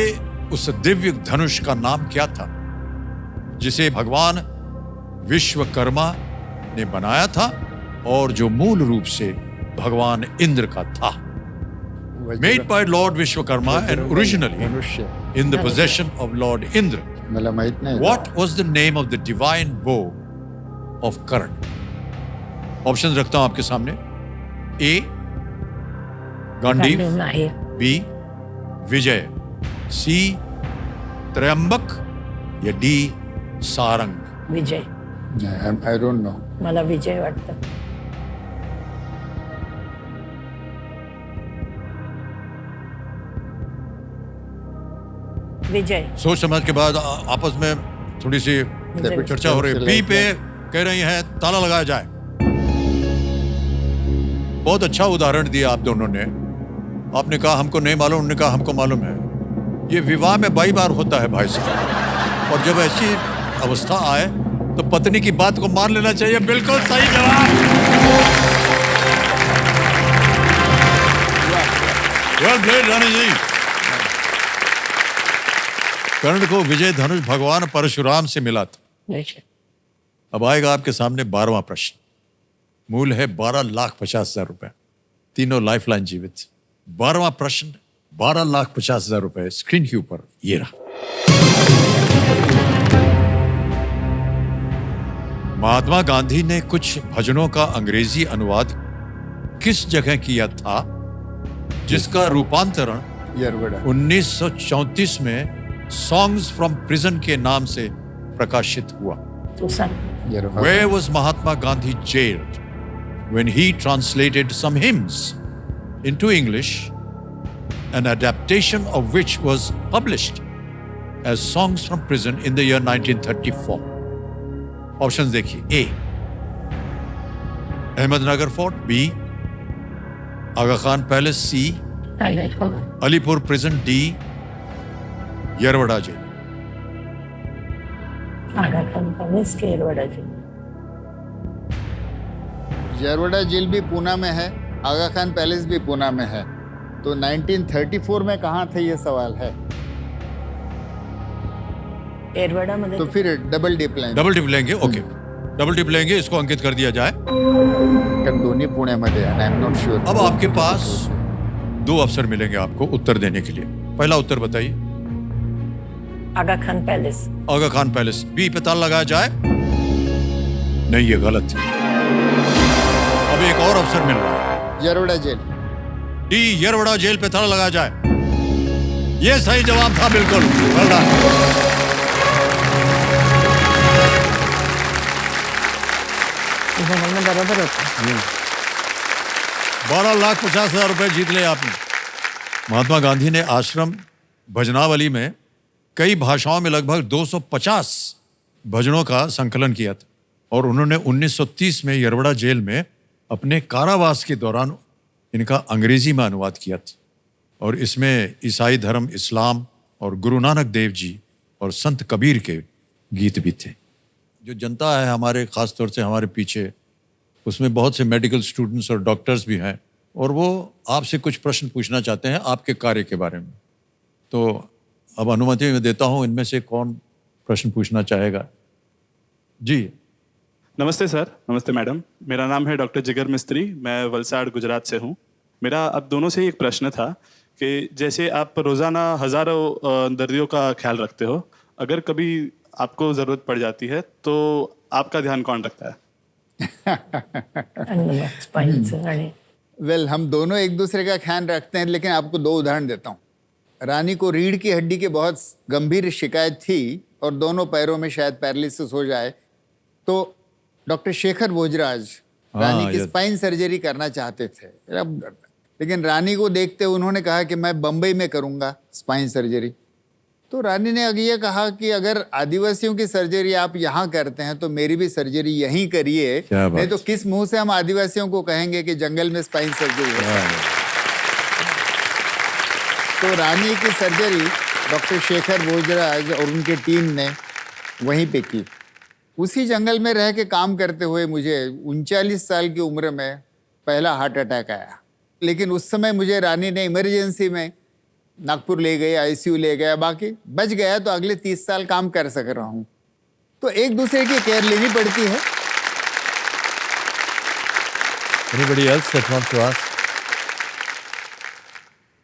Speaker 1: उस दिव्य धनुष का नाम क्या था जिसे भगवान विश्वकर्मा ने बनाया था और जो मूल रूप से भगवान इंद्र का था? Made by Lord Vishwakarma and originally in the possession of Lord Indra.
Speaker 2: मला माहित नाही।
Speaker 1: What was the name of the divine bow of Karna? Option रखता हूं आपके सामने। A Gandiv, B Vijay, C Tryambaka, या D Sarang?
Speaker 4: Vijay.
Speaker 2: I don't know.
Speaker 4: मला विजय वाटतं। विजय।
Speaker 1: सोच समझ के बाद आपस में थोड़ी सी चर्चा हो रही है। बी पे कह रही है ताला लगाया जाए। बहुत अच्छा उदाहरण दिया आप दोनों ने। आपने कहा हमको नहीं मालूम, उन्होंने कहा हमको मालूम है। ये विवाह में 22 बार होता है भाई साहब, और जब ऐसी अवस्था आए तो पत्नी की बात को मान लेना चाहिए। बिल्कुल सही जवाब। वेल प्लेड रानी जी। कर्ण को विजय धनुष भगवान परशुराम से मिला था। अब आएगा आपके सामने 12वां प्रश्न। मूल है 12,50,000 रुपए। तीनों लाइफलाइन जीवित। 12वां प्रश्न 12,50,000 रुपए स्क्रीन के ऊपर ये रहा। महात्मा गांधी ने कुछ भजनों का अंग्रेजी अनुवाद किस जगह किया था जिसका रूपांतरण 1934 में सॉन्ग्स फ्रॉम प्रिजन के नाम से प्रकाशित हुआ? Where was Mahatma Gandhi jailed when he translated some hymns into English, an adaptation of which was published as Songs from Prison in the year 1934? Options देखिए। A Ahmednagar fort, B Aga Khan palace, C Alipur prison, D Yerwada jail.
Speaker 4: Aga Khan palace के Yerwada jail.
Speaker 2: Yerwada jail भी पूना में है, आगा Khan palace भी पूना में है। तो 1934 में कहाँ थे, ये सवाल है।
Speaker 4: एरवड़ा मध्ये
Speaker 2: तो फिर double dip line
Speaker 1: double tip लेंगे, ओके, डबल टिप लेंगे, इसको अंकित कर दिया जाए।
Speaker 2: कारण दोन्ही पुण्यामध्ये आहे, आय एम नॉट श्योर।
Speaker 1: अब आपके पास 2 अवसर मिलेंगे आपको उत्तर देने के लिए। पहला उत्तर बताइए।
Speaker 4: आगा खान पैलेस।
Speaker 1: आगा खान पैलेस, बी पे ताला लगाया जाए। नहीं, ये गलत है। अब एक और अवसर मिल रहा है।
Speaker 2: Yerwada jail.
Speaker 1: D, Yerwada jail पे ताला लगाया जाए। ये सही जवाब था, बिल्कुल। well done।
Speaker 4: बरोबर होतं।
Speaker 1: 12,50,000 रुपए जीत ले आपने। महात्मा गांधी ने आश्रम भजनावली में कई भाषाओं में लगभग 250 भजनों का संकलन किया था और उन्होंने 1930 में यरवड़ा जेल में अपने कारावास के दौरान इनका अंग्रेजी में अनुवाद किया था और इसमें ईसाई धर्म, इस्लाम और गुरु नानक देव जी और संत कबीर के गीत भी थे। जो जनता है हमारे, ख़ास तौर से हमारे पीछे, उसमें बहुत से मेडिकल स्टूडेंट्स और डॉक्टर्स भी हैं और वो आपसे कुछ प्रश्न पूछना चाहते हैं आपके कार्य के बारे में। तो अब अनुमति मैं देता हूं, इनमें से कौन प्रश्न पूछना चाहेगा? जी।
Speaker 12: नमस्ते सर। नमस्ते मैडम। मेरा नाम है डॉक्टर जिगर मिस्त्री, मैं वलसाड़ गुजरात से हूँ। मेरा अब दोनों से ही एक प्रश्न था कि जैसे आप रोज़ाना हज़ारों दर्दियों का ख्याल रखते हो, अगर कभी आपको ज़रूरत पड़ जाती है तो आपका ध्यान कौन रखता है?
Speaker 2: वेल, हम दोनों एक दूसरे का ख्याल रखते हैं, लेकिन आपको 2 उदाहरण देता हूँ। रानी को रीढ़ की हड्डी की बहुत गंभीर शिकायत थी और दोनों पैरों में शायद पैरालिसिस हो जाए, तो डॉक्टर शेखर भोजराज रानी की स्पाइन सर्जरी करना चाहते थे, लेकिन रानी को देखते उन्होंने कहा कि मैं बम्बई में करूँगा स्पाइन सर्जरी। तो रानी ने अगर ये कहा कि अगर आदिवासियों की सर्जरी आप यहाँ करते हैं तो मेरी भी सर्जरी यहीं करिए, नहीं तो किस मुंह से हम आदिवासियों को कहेंगे कि जंगल में स्पाइन सर्जरी है। तो रानी की सर्जरी डॉक्टर शेखर भोजराज और उनकी टीम ने वहीं पे की। उसी जंगल में रह के काम करते हुए मुझे 39 साल की उम्र में पहला हार्ट अटैक आया, लेकिन उस समय मुझे रानी ने इमरजेंसी में नागपुर ले गए, आईसीयू ले गया, बाकी बच गया तो अगले 30 साल काम कर सक रहा हूँ। तो एक दूसरे की केयर लेनी पड़ती है।
Speaker 1: Anybody else that wants to ask?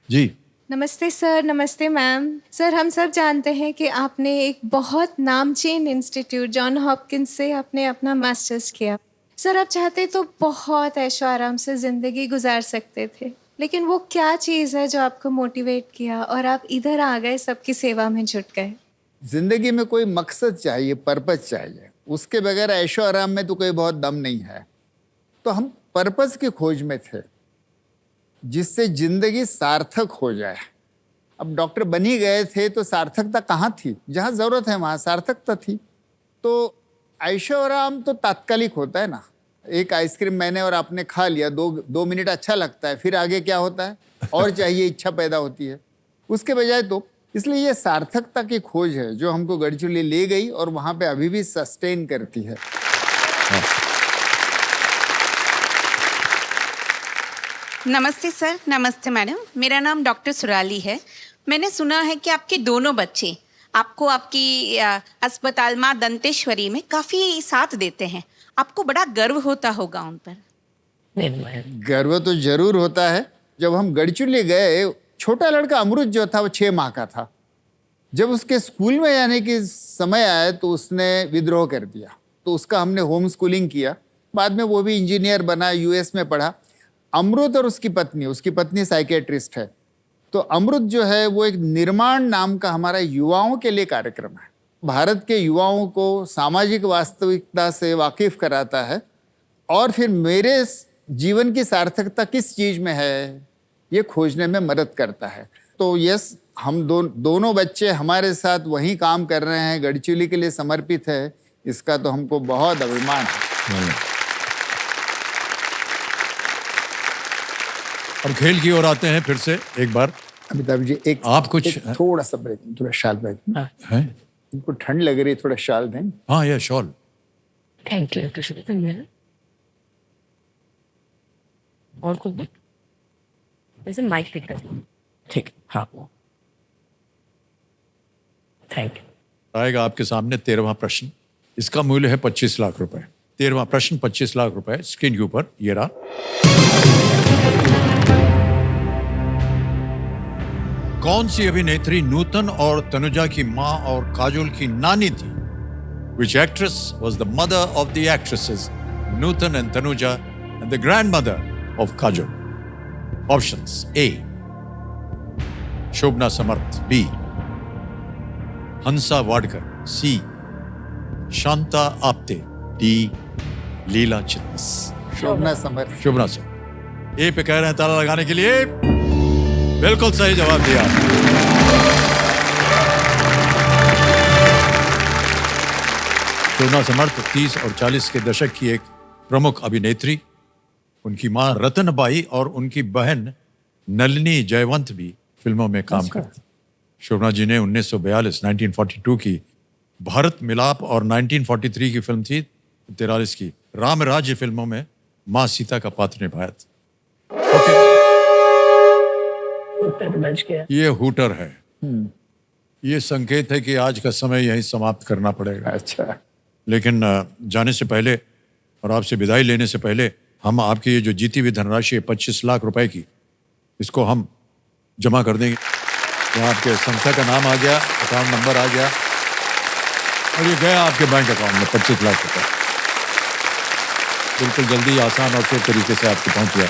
Speaker 1: जी।
Speaker 13: नमस्ते सर। नमस्ते मैम। सर, हम सब जानते हैं कि आपने एक बहुत नामचीन इंस्टीट्यूट जॉन हॉपकिंस से आपने अपना मास्टर्स किया। सर, आप चाहते तो बहुत ऐशो आराम से ज़िंदगी गुजार सकते थे, लेकिन वो क्या चीज़ है जो आपको मोटिवेट किया और आप इधर आ गए, सबकी सेवा में जुट गए?
Speaker 2: जिंदगी में कोई मकसद चाहिए, पर्पस चाहिए। उसके बगैर ऐशो आराम में तो कोई बहुत दम नहीं है। तो हम पर्पस की खोज में थे जिससे जिंदगी सार्थक हो जाए। अब डॉक्टर बन ही गए थे तो सार्थकता कहाँ थी? जहाँ ज़रूरत है वहाँ सार्थकता थी। तो ऐशो आराम तो तात्कालिक होता है ना। एक आइसक्रीम मैंने और आपने खा लिया, 2 मिनट अच्छा लगता है, फिर आगे क्या होता है? और चाहिए, इच्छा पैदा होती है। उसके बजाय तो इसलिए ये सार्थकता की खोज है जो हमको गढ़चिरौली ले गई और वहाँ पे अभी भी सस्टेन करती है।
Speaker 14: नमस्ते सर। नमस्ते मैडम। मेरा नाम डॉक्टर सुराली है। मैंने सुना है कि आपके दोनों बच्चे आपको आपकी अस्पताल माँ दंतेश्वरी में काफ़ी साथ देते हैं। आपको बड़ा गर्व होता होगा उन पर।
Speaker 2: गर्व तो जरूर होता है। जब हम गढ़चिरौली गए, छोटा लड़का अमृत जो था वो 6 माह का था। जब उसके स्कूल में जाने की समय आया तो उसने विद्रोह कर दिया, तो उसका हमने होम स्कूलिंग किया। बाद में वो भी इंजीनियर बना, यूएस में पढ़ा। अमृत और उसकी पत्नी साइकेट्रिस्ट है। तो अमृत जो है वो एक निर्माण नाम का हमारा युवाओं के लिए कार्यक्रम है। भारत के युवाओं को सामाजिक वास्तविकता से वाकिफ कराता है और फिर मेरे जीवन की सार्थकता किस चीज़ में है ये खोजने में मदद करता है। तो यस, हम दोनों बच्चे हमारे साथ वहीं काम कर रहे हैं, गढ़चिरौली के लिए समर्पित है। इसका तो हमको बहुत अभिमान है।
Speaker 1: अब खेल की ओर आते हैं फिर से एक बार।
Speaker 2: अमिताभ जी,
Speaker 1: आप कुछ
Speaker 2: थोड़ा सा ब्रेक, थोड़ा शाल ब्रेक
Speaker 1: है।
Speaker 2: इनको ठंड लग रही है, थोड़ा शाल दें।
Speaker 1: हाँ, ये शॉल।
Speaker 4: Thank you. और कुछ वैसे माइक पिक कर। ठीक, हाँ, थैंक यू।
Speaker 1: आएगा आपके सामने 13वां प्रश्न। इसका मूल्य है 25 लाख रुपए। 13वां प्रश्न 25 लाख रुपए स्क्रीन के ऊपर ये रहा। कौन सी अभिनेत्री नूतन और तनुजा की मां और काजोल की नानी थी? Which actress was the mother of the actresses Nutan and Tanuja and the grandmother of Kajol? Options: A. Shobna Samarth. B. Hansa Wadkar. C. Shanta Apte. D. Leela Chitnis.
Speaker 2: शोभना समर्थ।
Speaker 1: शोभना समर्थ। ए पे कह रहे हैं ताला लगाने के लिए। बिल्कुल सही जवाब दिया। शोभना समर्थ 30 और 40 के दशक की एक प्रमुख अभिनेत्री। उनकी मां रतनबाई और उनकी बहन नलिनी जयवंत भी फिल्मों में काम करती। शोभना जी ने 1942 की भारत मिलाप और 1943 की फिल्म थी 43 की राम राज्य फिल्मों में मां सीता का पात्र निभाया था। ये हूटर है। ये संकेत है कि आज का समय यहीं समाप्त करना पड़ेगा।
Speaker 2: अच्छा,
Speaker 1: लेकिन जाने से पहले और आपसे विदाई लेने से पहले हम आपकी ये जो जीती हुई धनराशि है 25 लाख रुपए की, इसको हम जमा कर देंगे। यहाँ आपके संस्था का नाम आ गया, अकाउंट नंबर आ गया और ये गया आपके बैंक अकाउंट में 25 लाख रुपए। बिल्कुल जल्दी, आसान और सुलभ तरीके से आपको पहुंच गया।